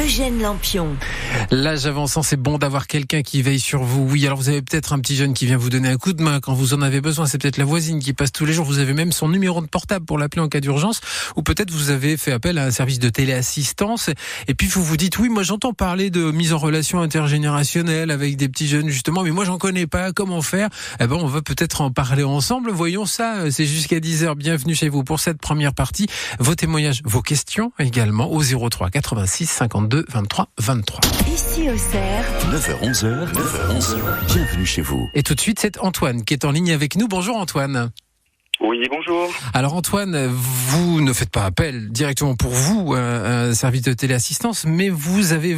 Eugène Lampion. L'âge avançant, c'est bon d'avoir quelqu'un qui veille sur vous. Oui, alors vous avez peut-être un petit jeune qui vient vous donner un coup de main quand vous en avez besoin. C'est peut-être la voisine qui passe tous les jours. Vous avez même son numéro de portable pour l'appeler en cas d'urgence. Ou peut-être vous avez fait appel à un service de téléassistance. Et puis vous vous dites, oui, moi j'entends parler de mise en relation intergénérationnelle avec des petits jeunes justement, mais moi j'en connais pas. Comment faire ? Eh ben, on va peut-être en parler ensemble. Voyons ça. C'est jusqu'à 10h. Bienvenue chez vous pour cette première partie. Vos témoignages, vos questions également au 03 86 52 23 23. Ici au Cerf. 9h-11h, bienvenue chez vous. Et tout de suite, c'est Antoine qui est en ligne avec nous. Bonjour Antoine. Oui, bonjour. Alors Antoine, vous ne faites pas appel directement pour vous à un service de téléassistance, mais vous avez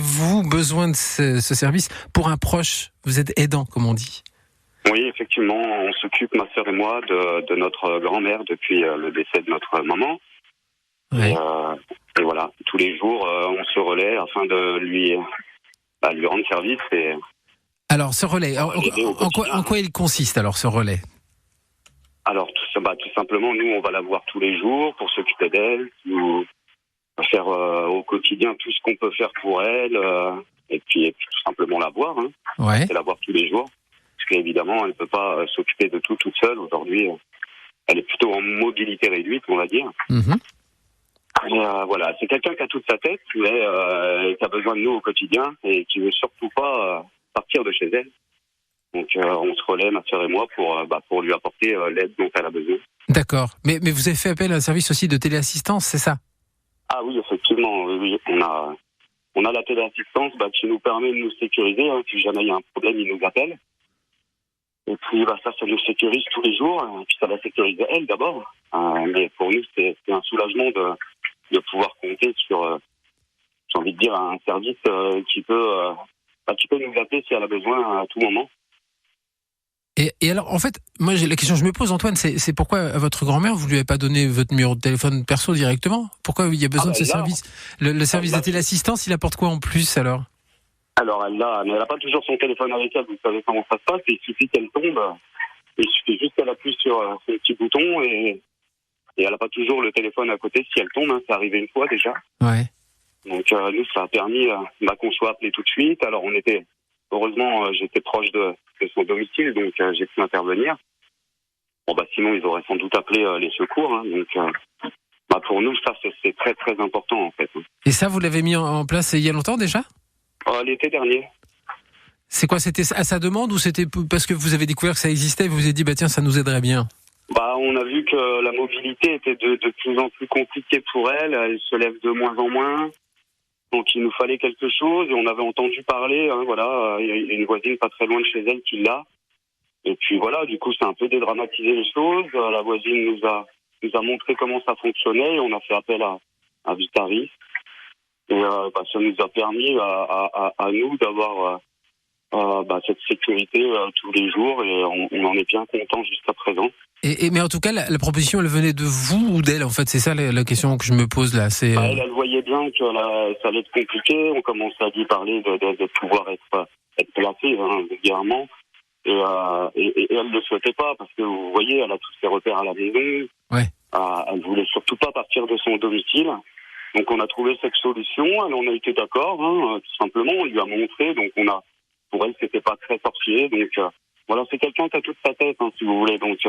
besoin de ce service pour un proche. Vous êtes aidant, comme on dit. Oui, effectivement, on s'occupe, ma sœur et moi, de notre grand-mère depuis le décès de notre maman. Ouais. Et voilà, tous les jours, on se relaie afin de lui rendre service. Et Alors ce relais, en quoi il consiste alors ce relais ? alors, tout simplement, nous, on va la voir tous les jours pour s'occuper d'elle, nous faire au quotidien tout ce qu'on peut faire pour elle, et puis tout simplement la voir, Ouais. et la voir tous les jours. Parce qu'évidemment, elle ne peut pas s'occuper de tout toute seule. Aujourd'hui, elle est plutôt en mobilité réduite, on va dire. Mhm. Et, voilà, c'est quelqu'un qui a toute sa tête, mais qui a besoin de nous au quotidien et qui veut surtout pas partir de chez elle. Donc on se relaie, ma sœur et moi, pour lui apporter l'aide dont elle a besoin. D'accord. Mais vous avez fait appel à un service aussi de téléassistance, c'est ça ? Ah oui, effectivement, oui. On a la téléassistance qui nous permet de nous sécuriser. Si jamais il y a un problème, il nous appelle. Et puis ça nous sécurise tous les jours. Et puis ça va sécuriser elle d'abord. Mais pour nous, c'est un soulagement de pouvoir compter sur, j'ai envie de dire, un service qui peut nous appeler si elle a besoin à tout moment. Et alors, en fait, moi, la question que je me pose, Antoine, c'est pourquoi à votre grand-mère, vous lui avez pas donné votre numéro de téléphone perso directement ? Pourquoi il y a besoin de ce service ? Le service de téléassistance, il apporte quoi en plus, alors ? Alors, mais elle n'a pas toujours son téléphone avec elle. Vous savez comment ça se passe. Il suffit qu'elle tombe. Il suffit juste qu'elle appuie sur son petit bouton et elle n'a pas toujours le téléphone à côté si elle tombe. C'est arrivé une fois déjà. Ouais. Donc, nous, ça a permis qu'on soit appelé tout de suite. Alors, heureusement, j'étais proche de son domicile, donc j'ai pu intervenir. Sinon, ils auraient sans doute appelé les secours. Donc, pour nous, ça, c'est très, très important, en fait. Et ça, vous l'avez mis en place il y a longtemps déjà ? L'été dernier. C'est quoi ? C'était à sa demande ou c'était parce que vous avez découvert que ça existait et vous vous êtes dit, tiens, ça nous aiderait bien ? On a vu que la mobilité était de plus en plus compliquée pour elle. Elle se lève de moins en moins. Donc, il nous fallait quelque chose. Et on avait entendu parler, il y a une voisine pas très loin de chez elle qui l'a. Et puis voilà, du coup, ça a un peu dédramatisé les choses. La voisine nous a montré comment ça fonctionnait. Et on a fait appel à Vitaris. Et ça nous a permis à nous d'avoir cette sécurité tous les jours. Et on en est bien content jusqu'à présent. Mais en tout cas, la proposition, elle venait de vous ou d'elle, en fait ? C'est ça la question que je me pose là. Elle voyait bien que ça allait être compliqué. On commençait à lui parler de pouvoir être placée vulgairement. Et elle ne le souhaitait pas parce que, vous voyez, elle a tous ses repères à la maison. Ouais. Elle voulait surtout pas partir de son domicile. Donc on a trouvé cette solution. On a été d'accord, tout simplement. On lui a montré. Donc pour elle, c'était pas très sorcier. Donc voilà, c'est quelqu'un qui a toute sa tête, si vous voulez. Donc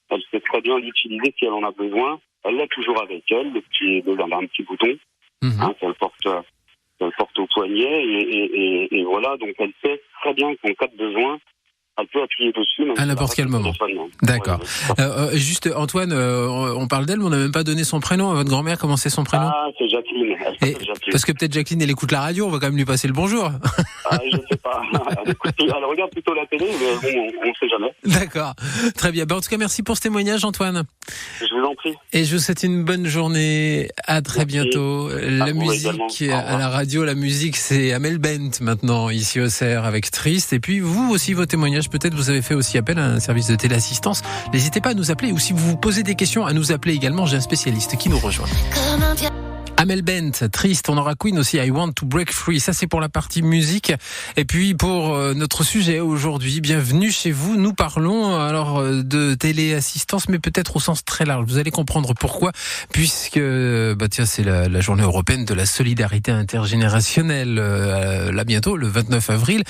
elle sait très bien l'utiliser si elle en a besoin. Elle l'a toujours avec elle, un petit bouton qu'elle porte au poignet. Et voilà, donc elle sait très bien qu'en cas de besoin, elle peut appuyer dessus. À n'importe quel moment. D'accord. Juste, Antoine, on parle d'elle, mais on n'a même pas donné son prénom à votre grand-mère. Comment c'est son prénom ? C'est Jacqueline. Parce que peut-être Jacqueline, elle écoute la radio, on va quand même lui passer le bonjour. Je sais pas. Elle regarde plutôt la télé, mais bon, on ne sait jamais. D'accord. Très bien. En tout cas, merci pour ce témoignage, Antoine. Je vous en prie. Et je vous souhaite une bonne journée. À très bientôt. La musique à la radio, la musique, c'est Amel Bent maintenant, ici au Cerf, avec Triste. Et puis, vous aussi, vos témoignages, peut-être vous avez fait aussi appel à un service de téléassistance. N'hésitez pas à nous appeler, ou si vous vous posez des questions, à nous appeler également. J'ai un spécialiste qui nous rejoint. Amel Bent, Triste, on aura Queen aussi, I Want to Break Free. Ça, c'est pour la partie musique. Et puis, pour notre sujet aujourd'hui, bienvenue chez vous. Nous parlons alors de téléassistance, mais peut-être au sens très large. Vous allez comprendre pourquoi, puisque c'est la journée européenne de la solidarité intergénérationnelle. Là, bientôt, le 29 avril.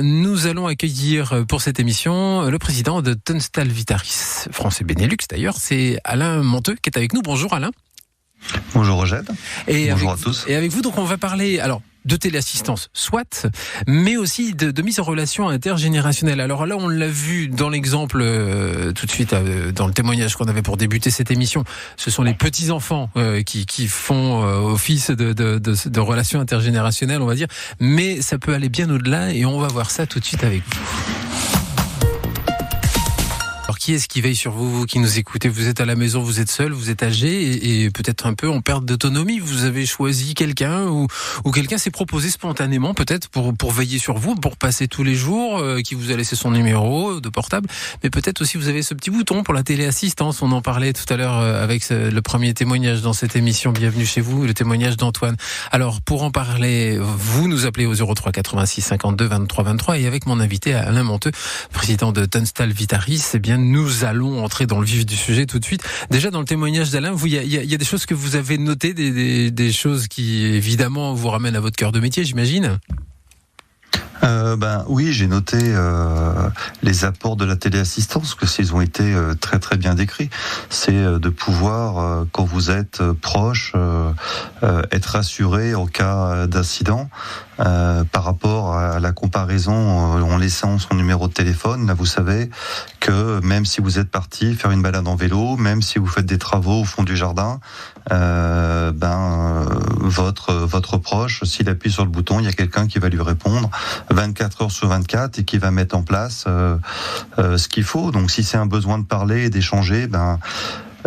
Nous allons accueillir pour cette émission le président de Tunstall Vitaris, France et Benelux d'ailleurs. C'est Alain Monteux qui est avec nous. Bonjour Alain. Bonjour Roger. Bonjour à tous. Et avec vous, donc, on va parler de téléassistance, soit, mais aussi de mise en relation intergénérationnelle. Alors là, on l'a vu dans l'exemple tout de suite, dans le témoignage qu'on avait pour débuter cette émission. Ce sont les petits-enfants qui font office de relation intergénérationnelle, on va dire. Mais ça peut aller bien au-delà et on va voir ça tout de suite avec vous. Alors, qui est-ce qui veille sur vous qui nous écoutez? Vous êtes à la maison, vous êtes seul, vous êtes âgé et peut-être un peu en perte d'autonomie. Vous avez choisi quelqu'un ou quelqu'un s'est proposé spontanément peut-être pour veiller sur vous, pour passer tous les jours, qui vous a laissé son numéro de portable. Mais peut-être aussi vous avez ce petit bouton pour la téléassistance. On en parlait tout à l'heure avec le premier témoignage dans cette émission. Bienvenue chez vous, le témoignage d'Antoine. Alors pour en parler, vous nous appelez au 03 86 52 23 23 et avec mon invité Alain Monteux, président de Tunstall Vitaris, nous allons entrer dans le vif du sujet tout de suite. Déjà, dans le témoignage d'Alain, il y a des choses que vous avez notées, des choses qui, évidemment, vous ramènent à votre cœur de métier, j'imagine. Oui, j'ai noté les apports de la téléassistance, que s'ils ont été très très bien décrits. C'est de pouvoir, quand vous êtes proche, être rassuré en cas d'incident. Par rapport à la comparaison en laissant son numéro de téléphone, là vous savez que même si vous êtes parti faire une balade en vélo, même si vous faites des travaux au fond du jardin, votre proche, s'il appuie sur le bouton, il y a quelqu'un qui va lui répondre 24 heures sur 24 et qui va mettre en place ce qu'il faut. Donc si c'est un besoin de parler et d'échanger,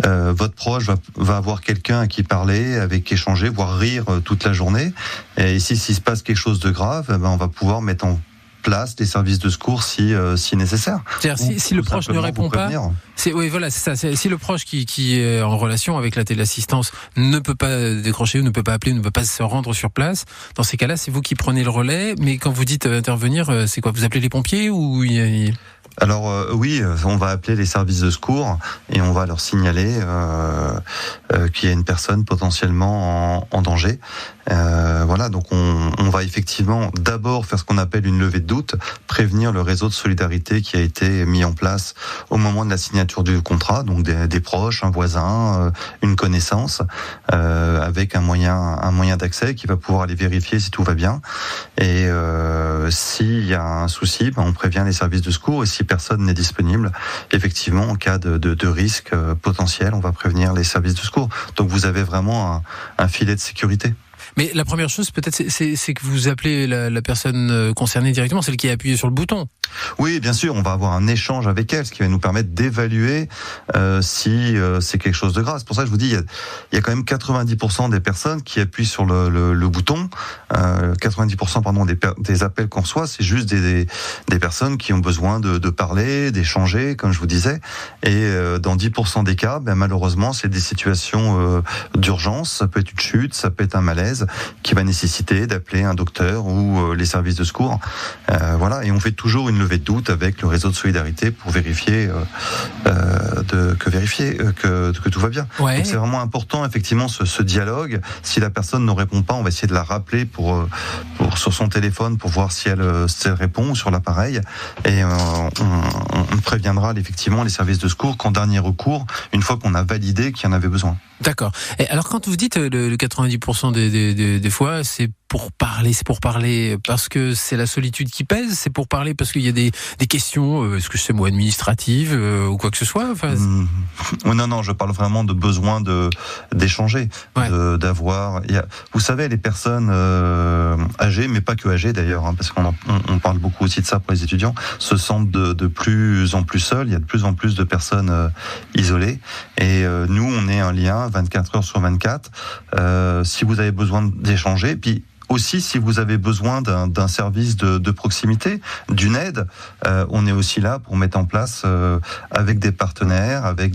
votre proche va avoir quelqu'un à qui parler, avec qui échanger, voire rire toute la journée. Et s'il se passe quelque chose de grave, on va pouvoir mettre en place des services de secours si nécessaire. C'est-à-dire si le proche ne répond pas, c'est ça. Si le proche qui est en relation avec la téléassistance ne peut pas décrocher ou ne peut pas appeler, ne peut pas se rendre sur place, dans ces cas-là, c'est vous qui prenez le relais. Mais quand vous dites intervenir, c'est quoi? Vous appelez les pompiers ou Alors oui, on va appeler les services de secours et on va leur signaler qu'il y a une personne potentiellement en danger. Donc on va effectivement d'abord faire ce qu'on appelle une levée de doute, prévenir le réseau de solidarité qui a été mis en place au moment de la signature du contrat, donc des proches, un voisin, une connaissance, avec un moyen d'accès qui va pouvoir aller vérifier si tout va bien. Et s'il y a un souci, on prévient les services de secours et si personne n'est disponible, effectivement, en cas de risque potentiel, on va prévenir les services de secours. Donc vous avez vraiment un filet de sécurité. Mais la première chose, peut-être, c'est que vous appelez la personne concernée directement, celle qui a appuyé sur le bouton. Oui, bien sûr, on va avoir un échange avec elle, ce qui va nous permettre d'évaluer si c'est quelque chose de grave. C'est pour ça que je vous dis, il y a quand même 90% des personnes qui appuient sur le bouton. 90% des appels qu'on reçoit, c'est juste des personnes qui ont besoin de parler, d'échanger, comme je vous disais. Et dans 10% des cas, malheureusement, c'est des situations d'urgence. Ça peut être une chute, ça peut être un malaise qui va nécessiter d'appeler un docteur ou les services de secours. Et on fait toujours une levée de doute avec le réseau de solidarité pour vérifier que tout va bien. Ouais. Donc c'est vraiment important effectivement ce dialogue. Si la personne ne répond pas, on va essayer de la rappeler pour sur son téléphone pour voir si elle répond ou sur l'appareil et on préviendra effectivement les services de secours qu'en dernier recours, une fois qu'on a validé qu'il y en avait besoin. D'accord. Et alors quand vous dites le 90% des fois, c'est pour parler parce que c'est la solitude qui pèse, c'est pour parler parce qu'il y a des questions, est-ce que c'est moi administratives ou quoi que ce soit. Non, je parle vraiment de besoin d'échanger, d'avoir. Vous savez, les personnes âgées, mais pas que âgées d'ailleurs, parce qu'on parle beaucoup aussi de ça pour les étudiants, se sentent de plus en plus seuls. Il y a de plus en plus de personnes isolées, et nous, on est un lien 24 heures sur 24. Si vous avez besoin d'échanger, puis aussi, si vous avez besoin d'un service de proximité, d'une aide, on est aussi là pour mettre en place avec des partenaires, avec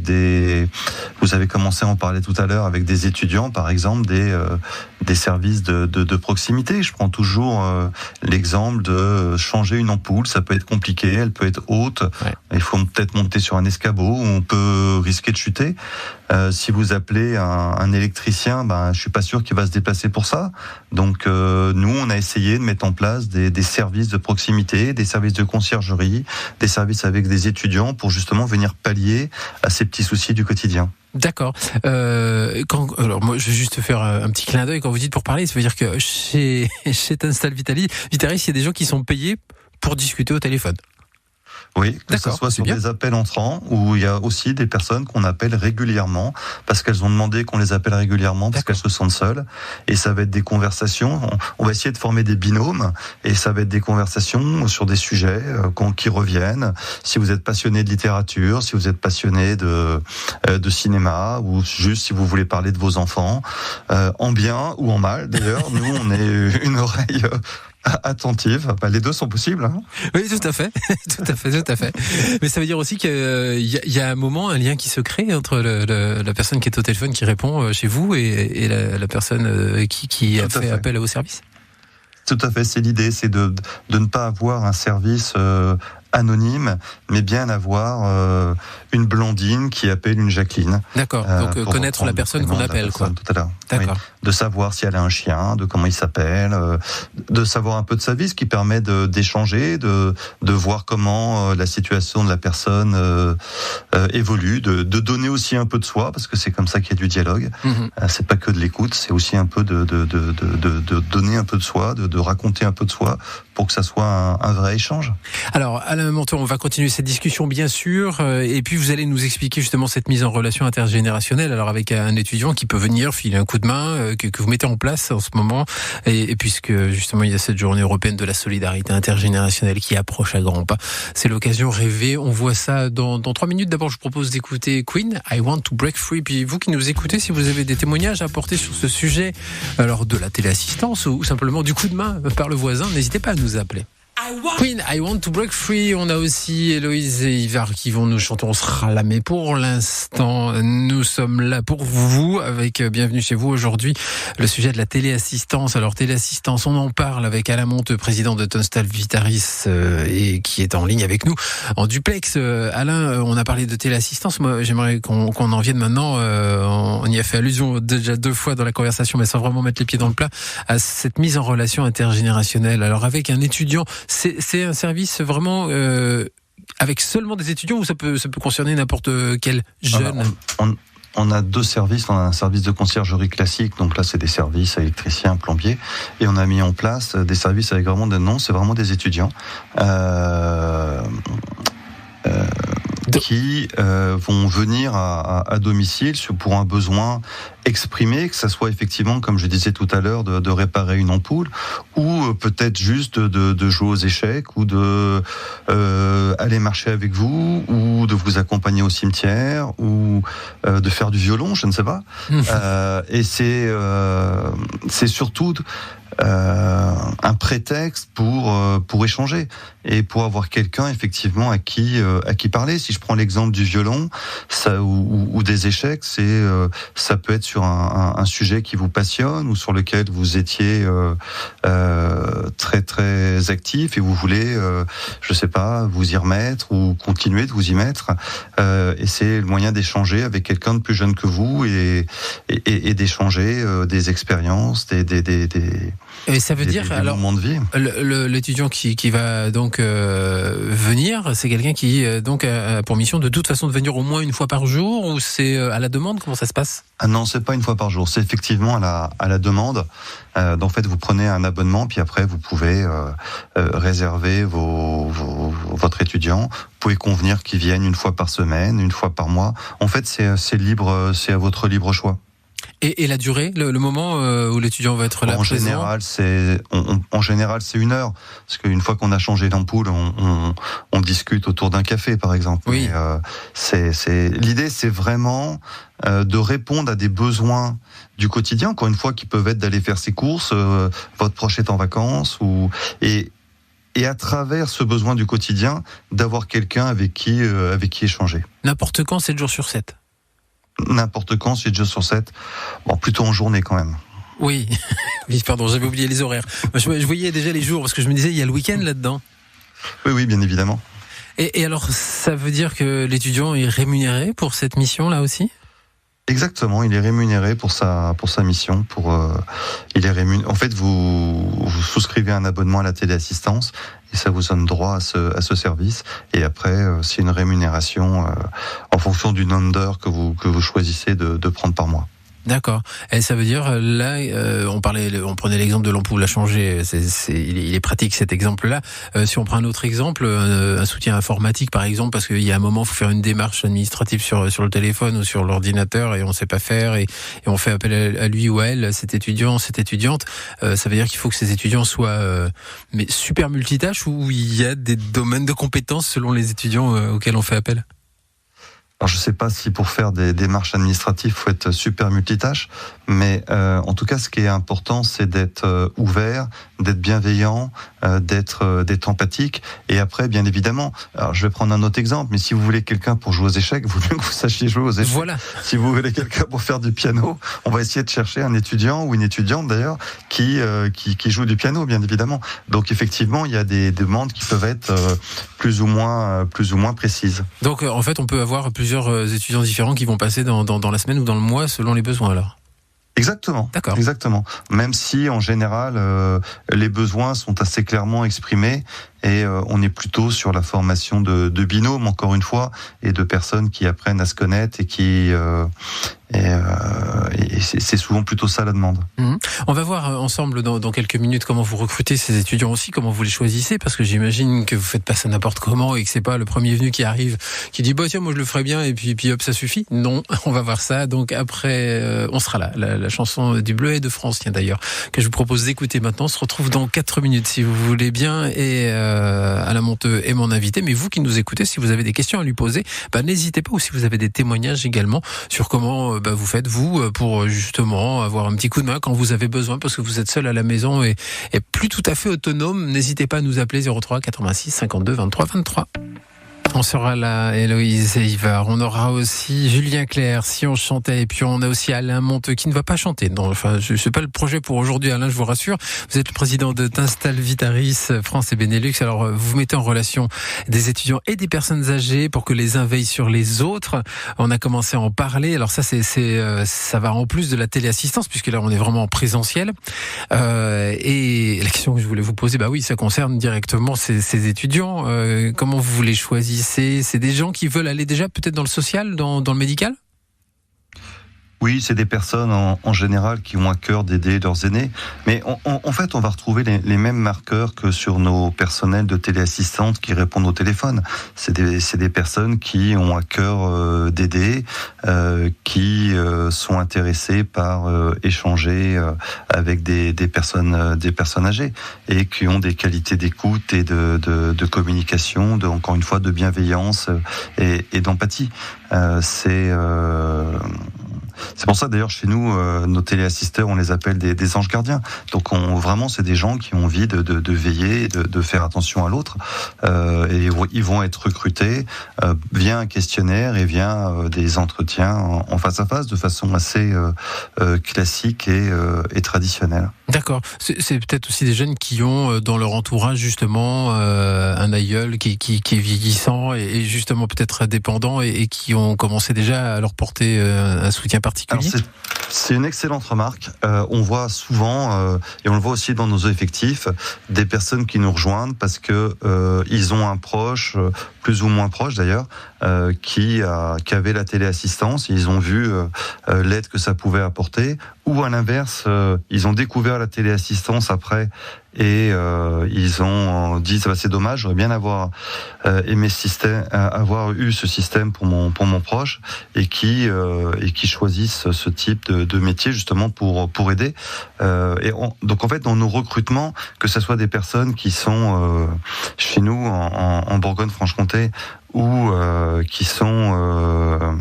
vous avez commencé à en parler tout à l'heure, avec des étudiants, par exemple, des services de proximité. Je prends toujours l'exemple de changer une ampoule. Ça peut être compliqué, elle peut être haute. Ouais. Il faut peut-être monter sur un escabeau, on peut risquer de chuter. Si vous appelez un électricien, je suis pas sûr qu'il va se déplacer pour ça. Donc nous, on a essayé de mettre en place des services de proximité, des services de conciergerie, des services avec des étudiants pour justement venir pallier à ces petits soucis du quotidien. D'accord. Alors moi, je vais juste faire un petit clin d'œil quand vous dites pour parler. Ça veut dire que chez Tunstall Vitaris, il y a des gens qui sont payés pour discuter au téléphone. Oui, que ce soit sur des appels entrants, ou il y a aussi des personnes qu'on appelle régulièrement, parce qu'elles ont demandé qu'on les appelle régulièrement, parce qu'elles se sentent seules. Et ça va être des conversations, on va essayer de former des binômes, et ça va être des conversations sur des sujets qui reviennent. Si vous êtes passionné de littérature, si vous êtes passionné de cinéma, ou juste si vous voulez parler de vos enfants, en bien ou en mal d'ailleurs, nous on est une oreille... attentive, les deux sont possibles. Hein. Oui, tout à fait. Mais ça veut dire aussi qu'il y a un moment, un lien qui se crée entre la personne qui est au téléphone, qui répond chez vous, et la personne qui a fait appel à vos services. Tout à fait, c'est l'idée, c'est de ne pas avoir un service anonyme, mais bien avoir une Blandine qui appelle une Jacqueline. D'accord, donc connaître la personne qu'on appelle, quoi. Tout à l'heure. D'accord. Oui. De savoir si elle a un chien, de comment il s'appelle, de savoir un peu de sa vie, ce qui permet d'échanger, de voir comment la situation de la personne évolue, de donner aussi un peu de soi, parce que c'est comme ça qu'il y a du dialogue. C'est pas que de l'écoute, c'est aussi un peu de donner un peu de soi, de raconter un peu de soi, pour que ça soit un vrai échange. Alors, Alain Manteau, on va continuer cette discussion, bien sûr, et puis vous allez nous expliquer justement cette mise en relation intergénérationnelle, alors avec un étudiant qui peut venir filer un coup de main, que vous mettez en place en ce moment, et puisque justement il y a cette journée européenne de la solidarité intergénérationnelle qui approche à grands pas, c'est l'occasion rêvée. On voit ça dans 3 minutes. D'abord, je vous propose d'écouter Queen, I Want to Break Free, puis vous qui nous écoutez, si vous avez des témoignages à apporter sur ce sujet, alors de la téléassistance ou simplement du coup de main par le voisin, n'hésitez pas à nous appeler. Queen, I Want to Break Free. On a aussi Héloïse et Ivar qui vont nous chanter. On sera là, mais pour l'instant, nous sommes là pour vous avec Bienvenue chez vous aujourd'hui. Le sujet de la téléassistance. Alors, téléassistance, on en parle avec Alain Monteux, président de Tunstall Vitaris, et qui est en ligne avec nous en duplex. Alain, on a parlé de téléassistance. Moi, j'aimerais qu'on en vienne maintenant. On y a fait allusion déjà 2 fois dans la conversation, mais sans vraiment mettre les pieds dans le plat, à cette mise en relation intergénérationnelle. Alors, avec un étudiant, c'est un service vraiment avec seulement des étudiants, ou ça peut concerner n'importe quel jeune? On a 2 services. On a un service de conciergerie classique, donc là c'est des services électriciens, plombiers, et on a mis en place des services avec vraiment c'est vraiment des étudiants qui vont venir à domicile pour un besoin exprimé, que ça soit effectivement, comme je disais tout à l'heure, de réparer une ampoule, ou peut-être juste de jouer aux échecs, ou de aller marcher avec vous, ou de vous accompagner au cimetière, ou de faire du violon, je ne sais pas. Et c'est surtout un prétexte pour échanger et pour avoir quelqu'un effectivement à qui parler. Si je prends l'exemple du violon, ça ou des échecs, ça peut être sur un sujet qui vous passionne ou sur lequel vous étiez très très actif et vous voulez, je sais pas, vous y remettre ou continuer de vous y mettre. Et c'est le moyen d'échanger avec quelqu'un de plus jeune que vous et d'échanger des expériences, et ça veut dire des alors moments de vie. L'étudiant qui va donc venir, c'est quelqu'un qui donc a pour mission de toute façon de venir au moins une fois par jour, ou c'est à la demande? Comment ça se passe? Ah non, c'est pas une fois par jour, c'est effectivement à la demande. En fait, vous prenez un abonnement, puis après vous pouvez réserver votre étudiant. Vous pouvez convenir qu'il vienne une fois par semaine, une fois par mois. En fait, c'est libre, c'est à votre libre choix. Et la durée, le moment où l'étudiant va être là En général, c'est 1 heure. Parce qu'une fois qu'on a changé l'ampoule, on discute autour d'un café, par exemple. Oui. Mais, l'idée, c'est vraiment de répondre à des besoins du quotidien, encore une fois, qui peuvent être d'aller faire ses courses, votre proche est en vacances, et à travers ce besoin du quotidien, d'avoir quelqu'un avec qui échanger. N'importe quand, 7 jours sur 7. N'importe quand, 7 jours sur 7. Bon, plutôt en journée quand même. Oui, oui, pardon, j'avais oublié les horaires. Je voyais déjà les jours, parce que je me disais, il y a le week-end là-dedans. Oui, bien évidemment. Et alors, ça veut dire que l'étudiant est rémunéré pour cette mission-là aussi ? Exactement, il est rémunéré pour sa mission. Il est En fait, vous souscrivez un abonnement à la téléassistance et ça vous donne droit à ce service. Et après, c'est une rémunération en fonction du nombre d'heures que vous choisissez de prendre par mois. D'accord. Et ça veut dire, là, on prenait l'exemple de l'ampoule à changer. Il est pratique cet exemple-là. Si on prend un autre exemple, un soutien informatique, par exemple, parce qu'il y a un moment, il faut faire une démarche administrative sur le téléphone ou sur l'ordinateur et on ne sait pas faire et on fait appel à lui ou à elle, cet étudiant, cette étudiante. Ça veut dire qu'il faut que ces étudiants soient mais super multitâches ou il y a des domaines de compétences selon les étudiants auxquels on fait appel ? Alors, je ne sais pas si pour faire des démarches administratives, il faut être super multitâche, mais en tout cas, ce qui est important, c'est d'être ouvert, d'être bienveillant, d'être empathique. Et après, bien évidemment, alors je vais prendre un autre exemple, mais si vous voulez quelqu'un pour jouer aux échecs, il vaut mieux que vous sachiez jouer aux échecs. Voilà. Si vous voulez quelqu'un pour faire du piano, on va essayer de chercher un étudiant ou une étudiante d'ailleurs qui joue du piano, bien évidemment. Donc effectivement, il y a des demandes qui peuvent être plus ou moins précises. Donc en fait, on peut avoir plusieurs étudiants différents qui vont passer dans la semaine ou dans le mois selon les besoins alors. Exactement. D'accord. Exactement. Même si en général les besoins sont assez clairement exprimés et on est plutôt sur la formation de binômes encore une fois et de personnes qui apprennent à se connaître et c'est souvent plutôt ça la demande. On va voir ensemble dans quelques minutes comment vous recrutez ces étudiants aussi, comment vous les choisissez, parce que j'imagine que vous faites pas ça n'importe comment et que c'est pas le premier venu qui arrive qui dit bah tiens moi je le ferai bien et puis hop ça suffit. Non, on va voir ça. Donc après on sera là. La chanson du Bleuet de France tiens d'ailleurs que je vous propose d'écouter maintenant. On se retrouve dans 4 minutes si vous voulez bien et Alain Monteux est mon invité. Mais vous qui nous écoutez, si vous avez des questions à lui poser, n'hésitez pas, ou si vous avez des témoignages également sur comment vous faites vous pour justement avoir un petit coup de main quand vous avez besoin parce que vous êtes seul à la maison et plus tout à fait autonome. N'hésitez pas à nous appeler 03 86 52 23 23. On sera là, Héloïse et Ivar. On aura aussi Julien Clerc, si on chantait. Et puis on a aussi Alain Monteux qui ne va pas chanter. Non, enfin, je sais pas le projet pour aujourd'hui, Alain, je vous rassure. Vous êtes le président de T'Installe Vitaris France et Benelux. Alors, vous mettez en relation des étudiants et des personnes âgées pour que les uns veillent sur les autres. On a commencé à en parler. Alors ça, ça va en plus de la téléassistance puisque là, on est vraiment en présentiel. Et la question que je voulais vous poser, oui, ça concerne directement ces étudiants. Comment vous les choisissez? C'est des gens qui veulent aller déjà peut-être dans le social, dans le médical ? Oui, c'est des personnes en général qui ont à cœur d'aider leurs aînés. Mais en fait, on va retrouver les mêmes marqueurs que sur nos personnels de téléassistantes qui répondent au téléphone. C'est des personnes qui ont à cœur d'aider, qui sont intéressées par échanger avec des personnes âgées et qui ont des qualités d'écoute et de communication, encore une fois, de bienveillance et d'empathie. C'est pour ça d'ailleurs chez nous, nos téléassisteurs, on les appelle des anges gardiens. Donc vraiment, c'est des gens qui ont envie de veiller, de faire attention à l'autre. Et ils vont être recrutés via un questionnaire et via des entretiens en face à face, de façon assez classique et traditionnelle. D'accord. C'est peut-être aussi des jeunes qui ont dans leur entourage justement un aïeul qui est vieillissant et justement peut-être dépendant et qui ont commencé déjà à leur porter un soutien particulier. Alors c'est une excellente remarque. On voit souvent, et on le voit aussi dans nos effectifs, des personnes qui nous rejoignent parce que ils ont un proche, plus ou moins proche d'ailleurs, qui avait la téléassistance. Ils ont vu l'aide que ça pouvait apporter, ou à l'inverse, ils ont découvert la téléassistance après et ils ont dit c'est dommage, j'aurais bien avoir eu ce système pour mon proche et qui choisissent ce type de métier justement pour aider. Donc en fait dans nos recrutements, que ce soit des personnes qui sont chez nous en Bourgogne-Franche-Comté ou qui sont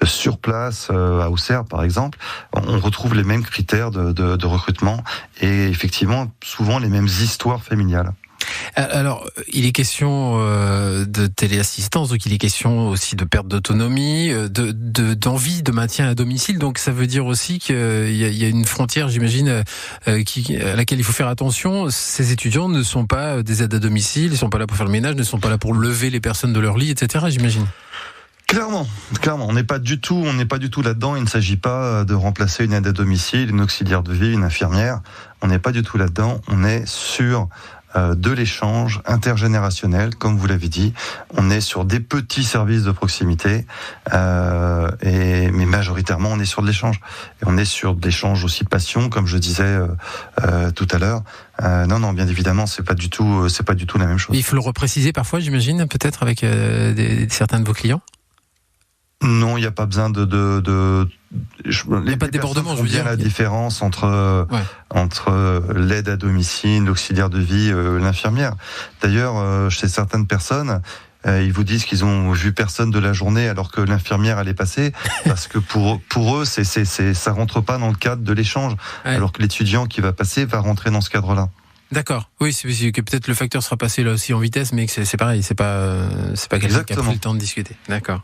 sur place à Auxerre par exemple, on retrouve les mêmes critères de recrutement et effectivement souvent les mêmes histoires familiales. Alors, il est question de téléassistance, donc il est question aussi de perte d'autonomie, d'envie de maintien à domicile. Donc ça veut dire aussi qu'il y a une frontière, j'imagine, à laquelle il faut faire attention. Ces étudiants ne sont pas des aides à domicile, ils ne sont pas là pour faire le ménage, ne sont pas là pour lever les personnes de leur lit, etc., j'imagine. Clairement, on n'est pas du tout là-dedans. Il ne s'agit pas de remplacer une aide à domicile, une auxiliaire de vie, une infirmière. On n'est pas du tout là-dedans. On est sur de l'échange intergénérationnel, comme vous l'avez dit. On est sur des petits services de proximité, mais majoritairement on est sur de l'échange. Et on est sur de l'échange aussi passion, comme je disais tout à l'heure. Non, bien évidemment, c'est pas du tout la même chose. Il faut le repréciser parfois, j'imagine, peut-être avec certains de vos clients. Non, il n'y a pas besoin il n'y a pas de débordement, je veux dire. La différence entre l'aide à domicile, l'auxiliaire de vie, l'infirmière. D'ailleurs, chez certaines personnes, ils vous disent qu'ils ont vu personne de la journée alors que l'infirmière allait passer, parce que pour eux, ça rentre pas dans le cadre de l'échange, alors que l'étudiant qui va passer va rentrer dans ce cadre-là. D'accord. Oui, c'est que peut-être le facteur sera passé là aussi en vitesse, mais que c'est pareil, c'est pas quelqu'un qui a pris le temps de discuter. D'accord.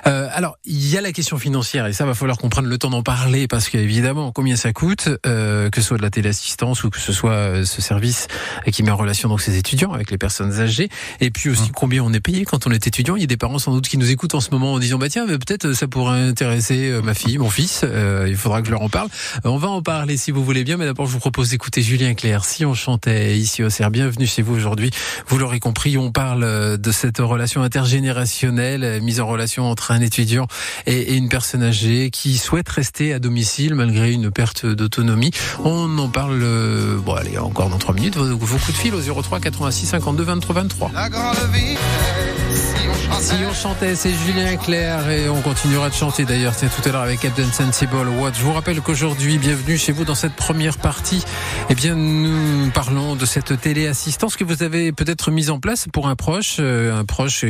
Alors, il y a la question financière et ça va falloir qu'on prenne le temps d'en parler parce qu'évidemment, combien ça coûte, que ce soit de la téléassistance ou que ce soit ce service qui met en relation donc ces étudiants avec les personnes âgées, et puis aussi combien on est payé quand on est étudiant. Il y a des parents sans doute qui nous écoutent en ce moment en disant tiens, peut-être ça pourrait intéresser ma fille, mon fils. Il faudra que je leur en parle. On va en parler si vous voulez bien, mais d'abord je vous propose d'écouter Julien Clerc. Si on chantait ici au Auxerre, bienvenue chez vous aujourd'hui. Vous l'aurez compris, on parle de cette relation intergénérationnelle, mise en relation entre un étudiant et une personne âgée qui souhaite rester à domicile malgré une perte d'autonomie. On en parle encore dans 3 minutes. Vos coups de fil au 03 86 52 23 23. La grande vie. Si on chantait, c'est Julien Clerc et on continuera de chanter d'ailleurs, c'est tout à l'heure avec Captain Sensible What. Je vous rappelle qu'aujourd'hui, bienvenue chez vous dans cette première partie. Eh bien, nous parlons de cette téléassistance que vous avez peut-être mise en place pour un proche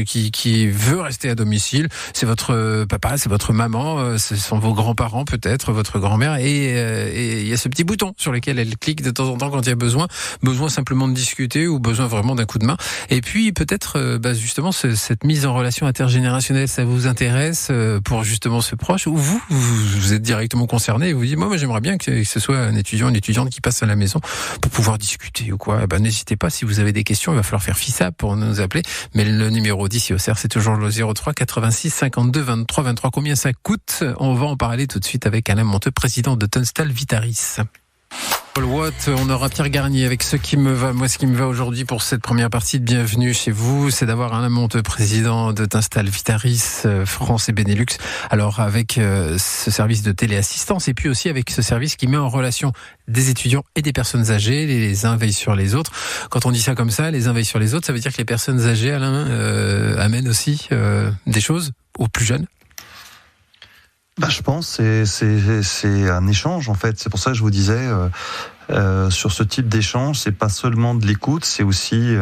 qui veut rester à domicile. C'est votre papa, c'est votre maman, ce sont vos grands-parents peut-être, votre grand-mère et il y a ce petit bouton sur lequel elle clique de temps en temps quand il y a besoin simplement de discuter ou besoin vraiment d'un coup de main. Et puis peut-être justement cette mise en relation intergénérationnelle, ça vous intéresse pour justement ce proche, ou vous êtes directement concerné et vous dites moi j'aimerais bien que ce soit un étudiant, une étudiante qui passe à la maison pour pouvoir discuter ou quoi. N'hésitez pas, si vous avez des questions, il va falloir faire FISAP pour nous appeler, mais le numéro d'ici au CERF, c'est toujours le 03 86 52 23 23. Combien ça coûte? On va en parler tout de suite avec Alain Monteux, président de Tunstall Vitaris. On aura Pierre Garnier avec ce qui me va. Moi, ce qui me va aujourd'hui pour cette première partie de Bienvenue chez vous, c'est d'avoir Alain Monteux, président de Tunstall Vitaris France et Benelux. Alors, avec ce service de téléassistance et puis aussi avec ce service qui met en relation des étudiants et des personnes âgées, les uns veillent sur les autres. Quand on dit ça comme ça, les uns veillent sur les autres, ça veut dire que les personnes âgées, Alain, amènent aussi des choses aux plus jeunes. Je pense que c'est un échange en fait. C'est pour ça que je vous disais sur ce type d'échange, c'est pas seulement de l'écoute, c'est aussi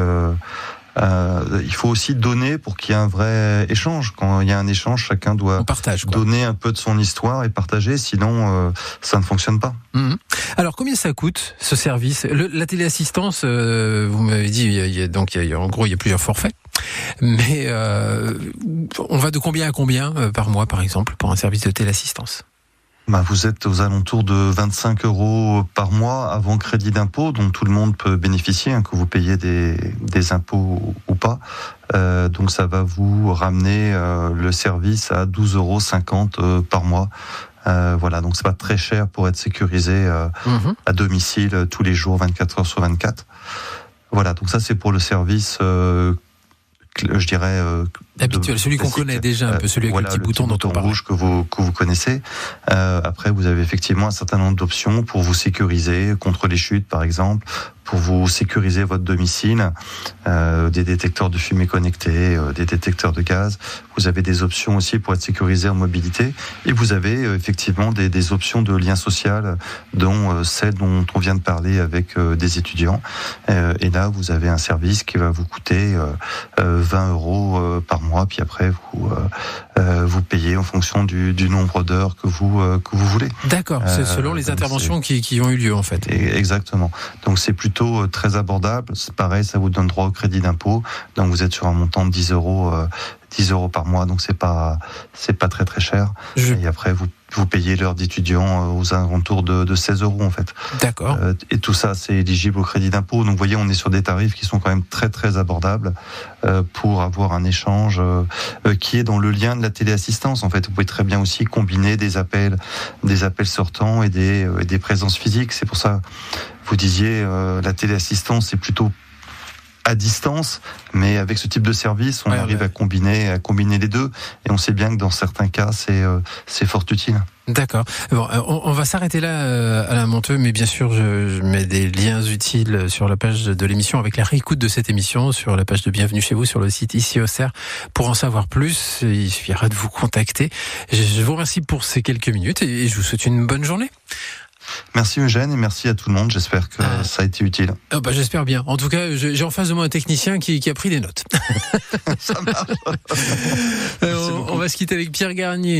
il faut aussi donner pour qu'il y ait un vrai échange. Quand il y a un échange, chacun doit donner un peu de son histoire et partager, sinon ça ne fonctionne pas. Alors combien ça coûte ce service? La téléassistance, vous m'avez dit, en gros il y a plusieurs forfaits. Mais on va de combien à combien par mois, par exemple, pour un service de téléassistance? Vous êtes aux alentours de 25 € par mois avant crédit d'impôt, dont tout le monde peut bénéficier, que vous payez des impôts ou pas. Donc ça va vous ramener le service à 12,50 € par mois. Donc c'est pas très cher pour être sécurisé à domicile tous les jours, 24 heures sur 24. Voilà, donc ça c'est pour le service je dirais habituel, celui qu'on classique. connaît déjà, un peu celui avec Voilà, le petit bouton dont on parle. rouge que vous connaissez. Après, vous avez effectivement un certain nombre d'options pour vous sécuriser contre les chutes, par exemple, pour vous sécuriser votre domicile, des détecteurs de fumée connectés, des détecteurs de gaz. Vous avez des options aussi pour être sécurisé en mobilité. Et vous avez effectivement des options de lien social, dont celle dont on vient de parler avec des étudiants. Et là, vous avez un service qui va vous coûter 20 € par mois. Puis après, vous payez en fonction du nombre d'heures que vous voulez. D'accord, c'est selon les interventions qui ont eu lieu en fait. Exactement. Donc c'est plutôt très abordable. C'est pareil, ça vous donne droit au crédit d'impôt. Donc vous êtes sur un montant de 10 € par mois. Donc c'est pas très très cher. Et après vous payez l'heure d'étudiant aux alentours de 16 € en fait. D'accord. Et tout ça, c'est éligible au crédit d'impôt. Donc, vous voyez, on est sur des tarifs qui sont quand même très, très abordables pour avoir un échange qui est dans le lien de la téléassistance. En fait, vous pouvez très bien aussi combiner des appels sortants et des présences physiques. C'est pour ça, vous disiez, la téléassistance, c'est plutôt à distance, mais avec ce type de service, on arrive à combiner les deux, et on sait bien que dans certains cas, c'est fort utile. D'accord. Bon, on va s'arrêter là, Alain Monteux, mais bien sûr, je mets des liens utiles sur la page de l'émission avec la réécoute de cette émission sur la page de Bienvenue chez vous sur le site Ici Auxerre. Pour en savoir plus, il suffira de vous contacter. Je vous remercie pour ces quelques minutes et je vous souhaite une bonne journée. Merci Eugène et merci à tout le monde. J'espère que ça a été utile. J'espère bien. En tout cas, j'ai en face de moi un technicien qui a pris des notes. Ça marche. On va se quitter avec Pierre Garnier.